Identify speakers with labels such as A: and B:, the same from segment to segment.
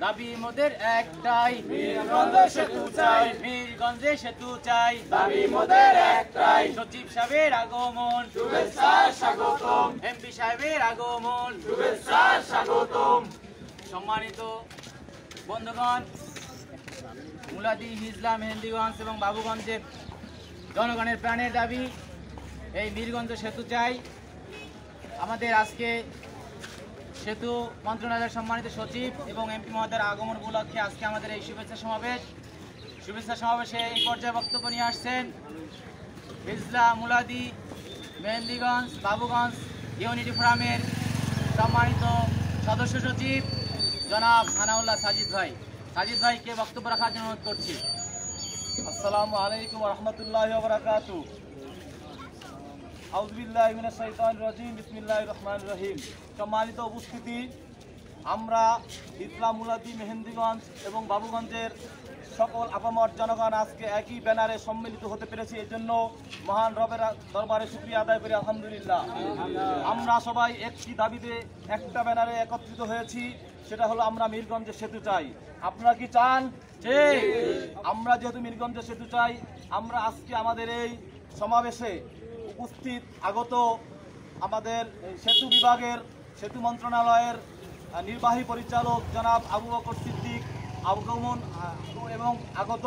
A: দাবি মোদের একটাই, বীরগঞ্জে সেতু চাই, বীরগঞ্জে সেতু চাই, দাবি মোদের একটাই। সচিব সাহেবের আগমন, শুভেচ্ছা স্বাগতম। এমপি সাহেবের আগমন, শুভেচ্ছা স্বাগতম। সম্মানিত বন্ধুগণ, মুলাদি, হিজলা, মেহেন্দিগঞ্জ এবং বাবুগঞ্জের জনগণের প্রাণের দাবি এই বীরগঞ্জ সেতু চাই। আমাদের আজকে সেতু মন্ত্রণালয়ের সম্মানিত সচিব এবং এমপি মহোদয়ের আগমন উপলক্ষে আজকে আমাদের এই শুভেচ্ছা সমাবেশে এই পর্যায়ে বক্তব্য নিয়ে আসছেন হিজলা, মুলাদি, মেহেন্দিগঞ্জ, বাবুগঞ্জ ইউনিটি ফোরামের সম্মানিত সদস্য সচিব জনাব আনাউল্লাহ সাজিদ ভাইকে বক্তব্য রাখার জন্য অনুরোধ করছি।
B: আসসালামু আলাইকুম ওয়া রাহমাতুল্লাহি ওয়া বারাকাতুহু। আউযু বিল্লাহি মিনাশ শাইতানির রাজিম। বিসমিল্লাহির রহমানির রহিম। সম্মানিত উপস্থিতি, আমরা হিজলা, মুলাদি, মেহেন্দিগঞ্জ এবং বাবুগঞ্জের সকল আপামর জনগণ আজকে একই ব্যানারে সম্মিলিত হতে পেরেছি। এর জন্য মহান রবের দরবারে শুকরিয়া আদায় করি, আলহামদুলিল্লাহ। আমরা সবাই একটি দাবিতে একটা ব্যানারে একত্রিত হয়েছি, সেটা হলো আমরা মিরগঞ্জের সেতু চাই। আপনারা কি চান? ঠিক। আমরা যেহেতু মিরগঞ্জের সেতু চাই, আমরা আজকে আমাদের এই সমাবেশে উপস্থিত আগত আমাদের সেতু বিভাগের, সেতু মন্ত্রণালয়ের নির্বাহী পরিচালক জনাব আবু বকর সিদ্দিক আগমন এবং আগত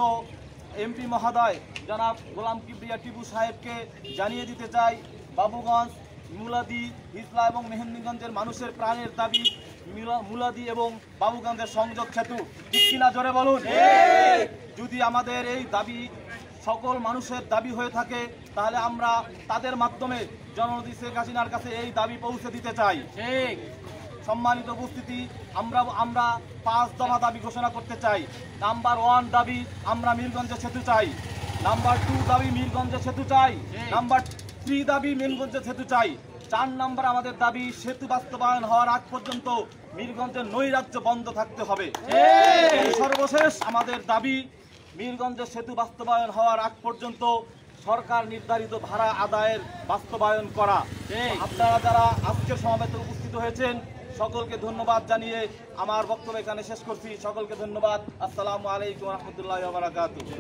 B: এমপি মহোদয় জনাব গোলাম কিবরিয়া টিপু সাহেবকে জানিয়ে দিতে চাই, বাবুগঞ্জ, মুলাদি, হিজলা এবং মেহেন্দিগঞ্জের মানুষের প্রাণের দাবি মুলাদি এবং বাবুগঞ্জের সংযোগ সেতু। ঠিক কিনা জোরে বলুন। যদি আমাদের এই দাবি সকল মানুষের দাবি হয়ে থাকে, তাহলে আমরা তাদের মাধ্যমে জননেত্রী শেখ হাসিনার কাছে এই দাবি পৌঁছে দিতে চাই। ঠিক। সম্মানিত উপস্থিতি, আমরা 5 দফা দাবি ঘোষণা করতে চাই। নাম্বার 1 দাবি, আমরা মিরগঞ্জে সেতু চাই। নাম্বার 2 দাবি, মিরগঞ্জে সেতু চাই। নাম্বার 3 দাবি, মিরগঞ্জে সেতু চাই। 4 নম্বর আমাদের দাবি, সেতু বাস্তবায়ন হওয়ার আগ পর্যন্ত মিরগঞ্জের নৈরাজ্য বন্ধ থাকতে হবে। সর্বশেষ আমাদের দাবি, মিরগঞ্জের সেতু বাস্তবায়ন হওয়ার আগ পর্যন্ত সরকার নির্ধারিত ভাড়া আদায়ের বাস্তবায়ন করা। আপনারা যারা আজকের সমাবেশে উপস্থিত হয়েছেন, সকলকে ধন্যবাদ জানিয়ে আমার বক্তব্য এখানে শেষ করছি। সকলকে ধন্যবাদ। আসসালামু আলাইকুম ওয়া রাহমাতুল্লাহি ওয়া বারাকাতুহু।